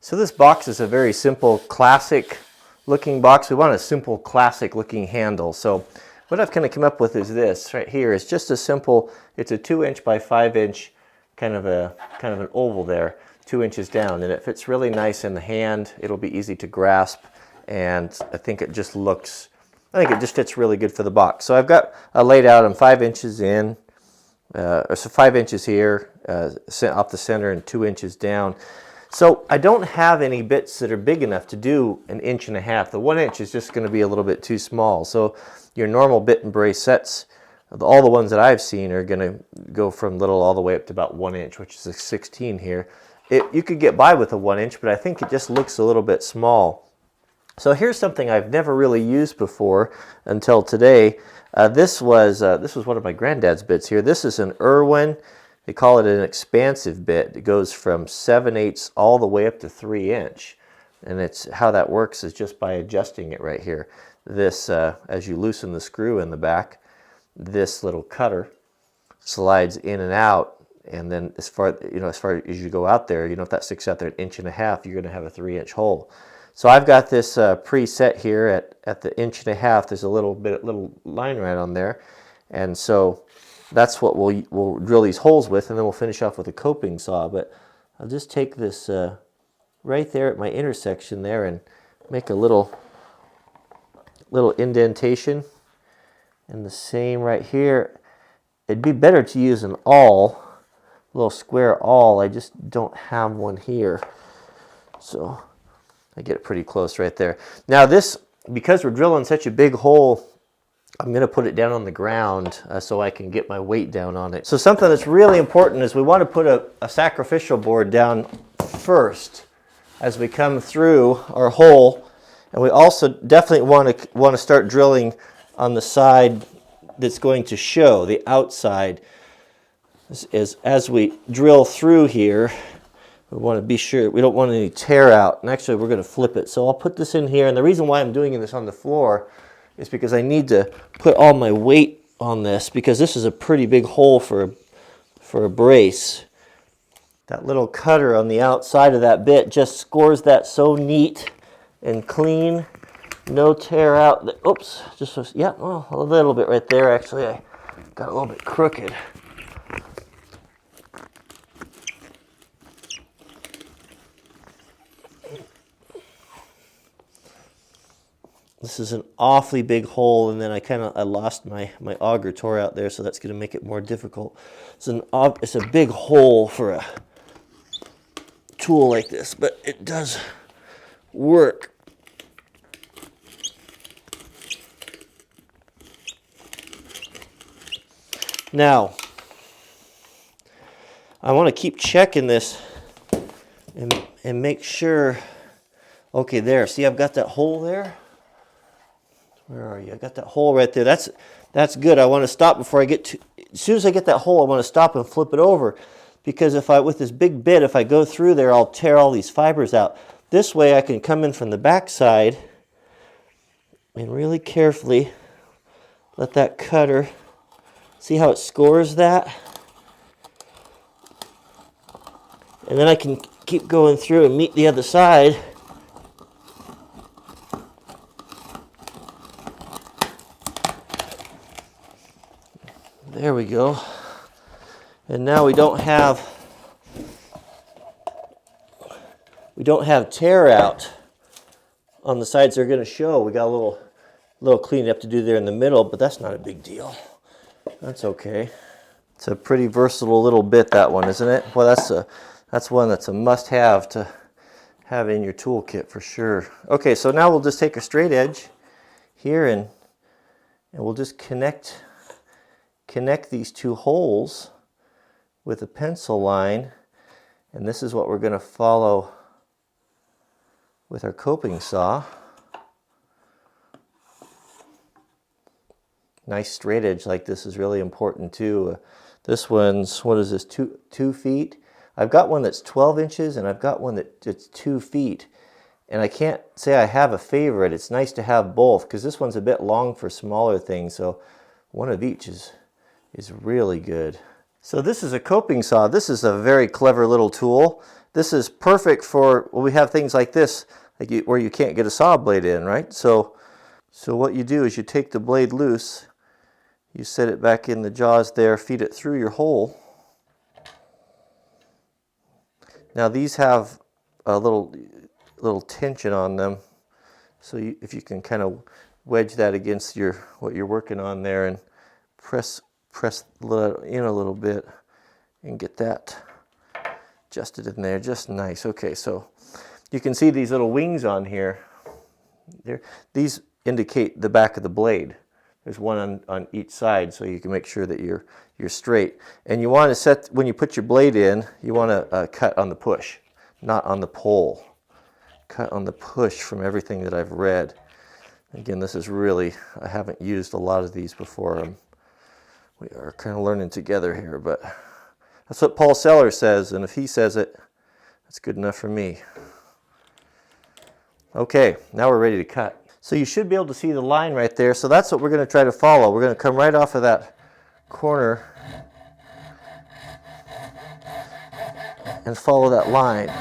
So this box is a very simple, classic looking box. We want a simple, classic looking handle. So what I've kind of come up with is this right here. It's just a simple, it's a 2" by 5" kind of an oval there, 2 inches down, and it fits really nice in the hand. It'll be easy to grasp, and I think it just fits really good for the box. So I've got laid out, I'm 5 inches in, so 5 inches here, off the center, and 2 inches down. So I don't have any bits that are big enough to do 1.5 inches. The 1 inch is just going to be a little bit too small. So your normal bit and brace sets, all the ones that I've seen, are going to go from little all the way up to about 1 inch, which is a 16 here. You could get by with a 1 inch, but I think it just looks a little bit small. So here's something I've never really used before until today. This was one of my granddad's bits here. This is an Irwin. They call it an expansive bit. It goes from 7/8 all the way up to 3 inch. And how that works is just by adjusting it right here. This, as you loosen the screw in the back, this little cutter slides in and out. And then as far as you go out there, if that sticks out there 1.5 inches, you're going to have a 3-inch hole. So I've got this preset here at the 1.5 inches. There's a little line right on there. And so that's what we'll drill these holes with, and then we'll finish off with a coping saw. But I'll just take this right there at my intersection there and make a little indentation. And the same right here. It'd be better to use an awl, a little square awl. I just don't have one here. So I get it pretty close right there. Now this, because we're drilling such a big hole, I'm going to put it down on the ground so I can get my weight down on it. So something that's really important is we want to put a sacrificial board down first as we come through our hole. And we also definitely want to start drilling on the side that's going to show, the outside. As we drill through here, we want to be sure we don't want any tear out. And actually we're going to flip it. So I'll put this in here. And the reason why I'm doing this on the floor is because I need to put all my weight on this, because this is a pretty big hole for a brace. That little cutter on the outside of that bit just scores that so neat and clean. No tear out. Oops, well, a little bit right there. Actually, I got a little bit crooked. This is an awfully big hole, and then I lost my auger tore out there, so that's going to make it more difficult. It's a big hole for a tool like this, but it does work. Now, I want to keep checking this and make sure. Okay, there. See, I've got that hole there. Where are you? I got that hole right there. That's good. I want to stop before I get to. As soon as I get that hole, I want to stop and flip it over, because with this big bit, if I go through there, I'll tear all these fibers out. This way, I can come in from the back side and really carefully let that cutter. See how it scores that? And then I can keep going through and meet the other side. There we go. And now we don't have tear out on the sides they're going to show. We got a little cleanup to do there in the middle, but that's not a big deal. That's okay. It's a pretty versatile little bit, that one, isn't it? Well, that's one that's a must-have to have in your toolkit for sure. Okay, so now we'll just take a straight edge here and we'll just connect these two holes with a pencil line, and this is what we're going to follow with our coping saw. Nice straight edge like this is really important too. This one's, what is this, 2 feet? I've got one that's 12 inches and I've got one that's 2 feet. And I can't say I have a favorite. It's nice to have both, because this one's a bit long for smaller things, so one of each is really good. So this is a coping saw. This is a very clever little tool. this is perfect for, well, we have things like this, like where you can't get a saw blade in, right? So what you do is you take the blade loose, you set it back in the jaws there, feed it through your hole. Now these have a little tension on them, so if you can kind of wedge that against what you're working on there and press in a little bit and get that adjusted in there just nice. Okay, so you can see these little wings on here. These indicate the back of the blade. There's one on each side, so you can make sure that you're straight. And you want to set, when you put your blade in, you want to cut on the push, not on the pole. Cut on the push from everything that I've read. Again, this is really, I haven't used a lot of these before. We are kind of learning together here, but that's what Paul Sellers says, and if he says it, that's good enough for me. Okay, now we're ready to cut. So you should be able to see the line right there, so that's what we're going to try to follow. We're going to come right off of that corner and follow that line.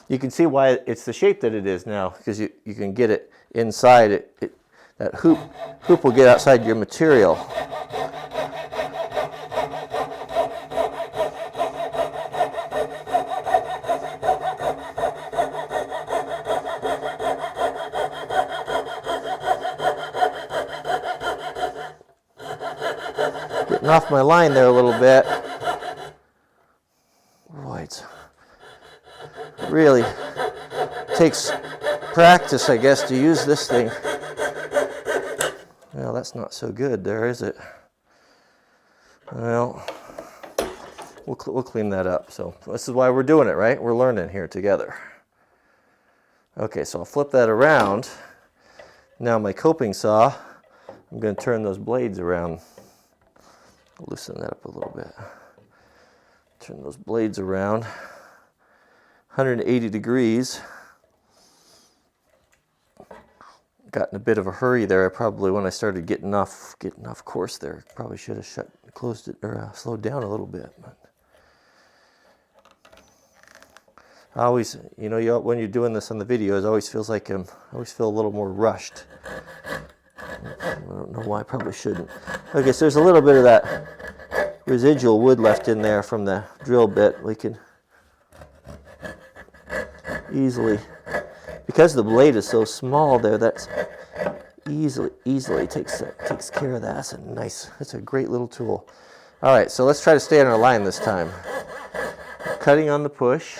You can see why it's the shape that it is now, because you can get it inside. That hoop will get outside your material. Getting off my line there a little bit. Boy, it really takes practice, I guess, to use this thing. Well, that's not so good there, is it? Well, we'll clean that up. So this is why we're doing it, right? We're learning here together. Okay, so I'll flip that around. Now my coping saw, I'm going to turn those blades around. Loosen that up a little bit. Turn those blades around 180 degrees. Got in a bit of a hurry there. When I started getting off course there, probably should have closed it or slowed down a little bit. But I always, when you're doing this on the video, it always feels like I always feel a little more rushed. I don't know why, I probably shouldn't. Okay, so there's a little bit of that residual wood left in there from the drill bit. We can easily, because the blade is so small there, that's easily takes care of that. That's a great little tool. All right, so let's try to stay on our line this time. Cutting on the push.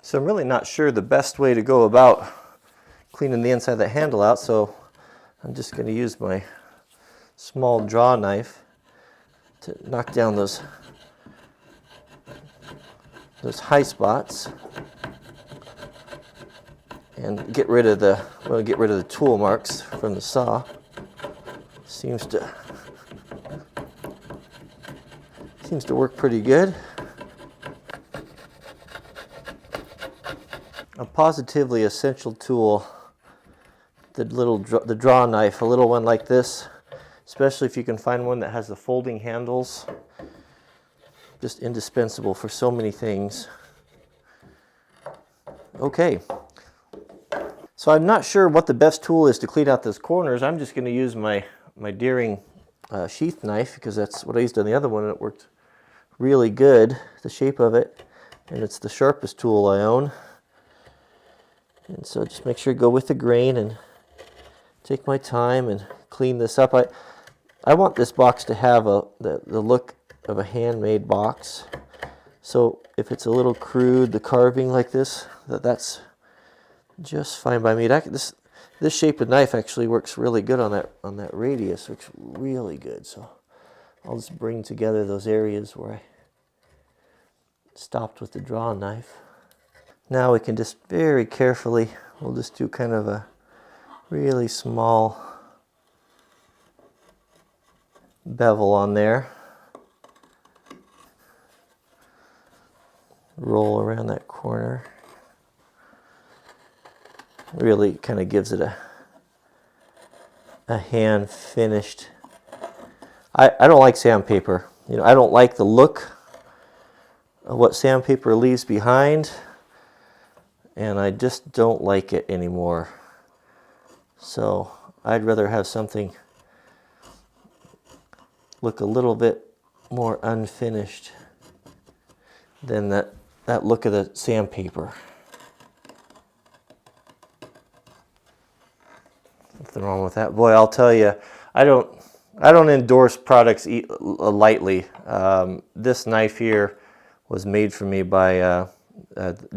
So I'm really not sure the best way to go about cleaning the inside of the handle out, so I'm just going to use my small draw knife to knock down those high spots and get rid of the tool marks from the saw. Seems to work pretty good. A positively essential tool the draw knife, a little one like this, especially if you can find one that has the folding handles. Just indispensable for so many things. Okay. So I'm not sure what the best tool is to clean out those corners. I'm just going to use my Deering sheath knife, because that's what I used on the other one and it worked really good, the shape of it, and it's the sharpest tool I own. And so just make sure to go with the grain and take my time and clean this up. I want this box to have the look of a handmade box. So if it's a little crude, the carving like this, that's just fine by me. This shape of knife actually works really good on that radius. Works really good. So I'll just bring together those areas where I stopped with the draw knife. Now we can just very carefully, we'll just do kind of a really small bevel on there. Roll around that corner. Really kind of gives it a hand finished. I don't like sandpaper. I don't like the look of what sandpaper leaves behind, and I just don't like it anymore. So I'd rather have something look a little bit more unfinished than that look of the sandpaper. Nothing wrong with that. Boy, I'll tell you, I don't endorse products lightly. This knife here was made for me by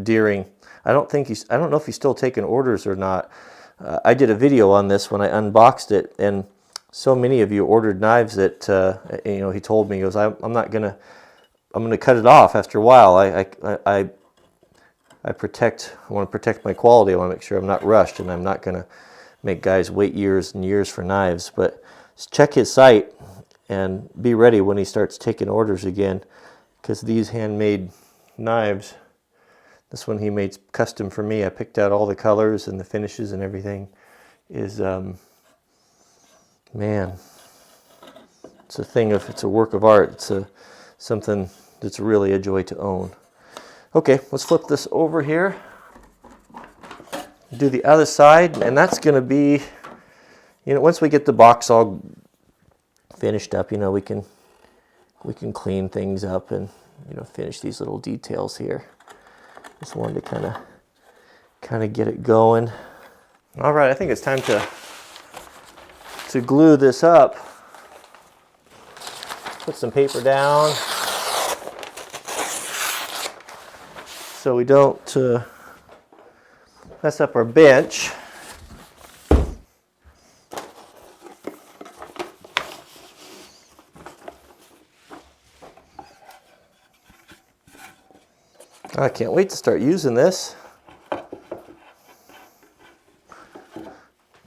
Deering. I don't know if he's still taking orders or not. I did a video on this when I unboxed it, and so many of you ordered knives that he told me, he goes, I'm gonna cut it off after a while. I want to protect my quality. I want to make sure I'm not rushed, and I'm not gonna make guys wait years and years for knives. But check his site and be ready when he starts taking orders again, because these handmade knives, this one he made custom for me, I picked out all the colors and the finishes and everything, is man, it's a work of art. It's something that's really a joy to own. Okay, let's flip this over here. Do the other side, and that's going to be, once we get the box all finished up, we can clean things up and finish these little details here. Just wanted to kind of get it going. All right, I think it's time to glue this up. Put some paper down so we don't mess up our bench. I can't wait to start using this.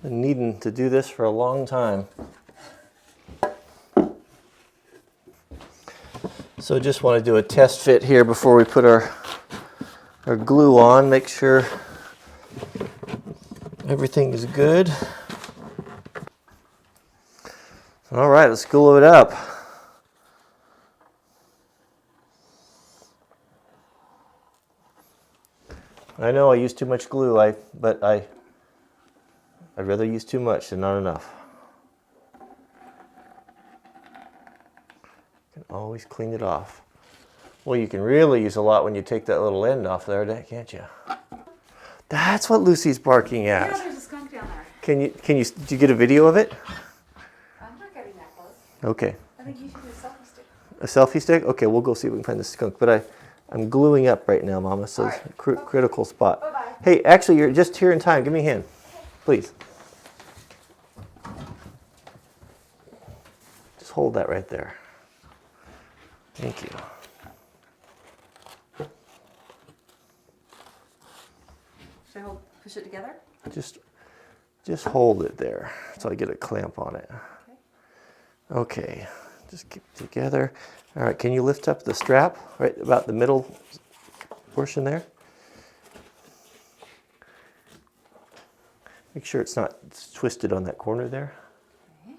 Been needing to do this for a long time. So just want to do a test fit here before we put our glue on. Make sure everything is good. All right, let's glue it up. I know I use too much glue, but I'd rather use too much than not enough. You can always clean it off. Well, you can really use a lot when you take that little end off there, can't you? That's what Lucy's barking at. Yeah, there's a skunk down there. Did you get a video of it? I'm not getting that close. Okay. I think you should do a selfie stick. A selfie stick? Okay, we'll go see if we can find the skunk. But I'm gluing up right now, Mama, so it's a critical spot. Bye-bye. Hey, actually, you're just here in time. Give me a hand, please. Just hold that right there. Thank you. Should I push it together? Just hold it there so I get a clamp on it. Okay, just keep it together. All right, can you lift up the strap right about the middle portion there? Make sure it's not twisted on that corner there. Okay.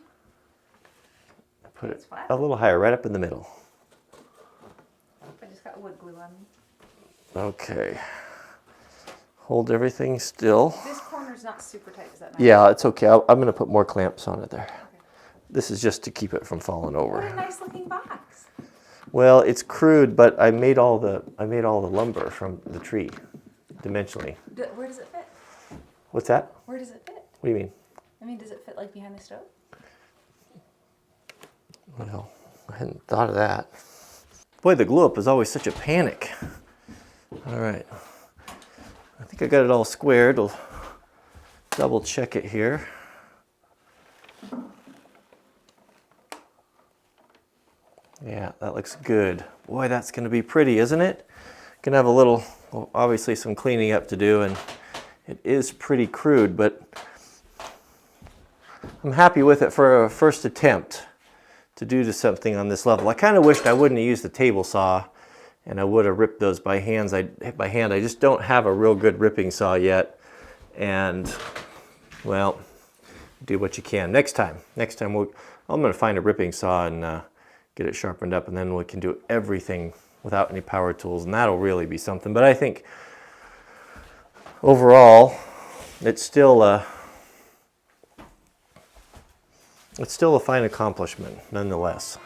Put It's it flat. a little higher, right up in the middle. I just got wood glue on me. Okay. Hold everything still. This corner's not super tight, is that nice? Yeah, it's okay. I'm going to put more clamps on it there. Okay. This is just to keep it from falling What a over. nice looking box. Well, it's crude, but I made all the lumber from the tree, dimensionally. Where does it fit? What's that? Where does it fit? What do you mean? I mean, does it fit like behind the stove? Well, I hadn't thought of that. Boy, the glue up is always such a panic. All right. I think I got it all squared. We'll double check it here. Yeah, that looks good. Boy, that's going to be pretty, isn't it? Gonna have a little, well, obviously some cleaning up to do, and it is pretty crude, but I'm happy with it for a first attempt to do something on this level. I kind of wished I wouldn't have used the table saw and I would have ripped those by hand. I just don't have a real good ripping saw yet. And well, do what you can. Next time I'm going to find a ripping saw and get it sharpened up, and then we can do everything without any power tools, and that'll really be something. But I think overall, it's still a fine accomplishment nonetheless.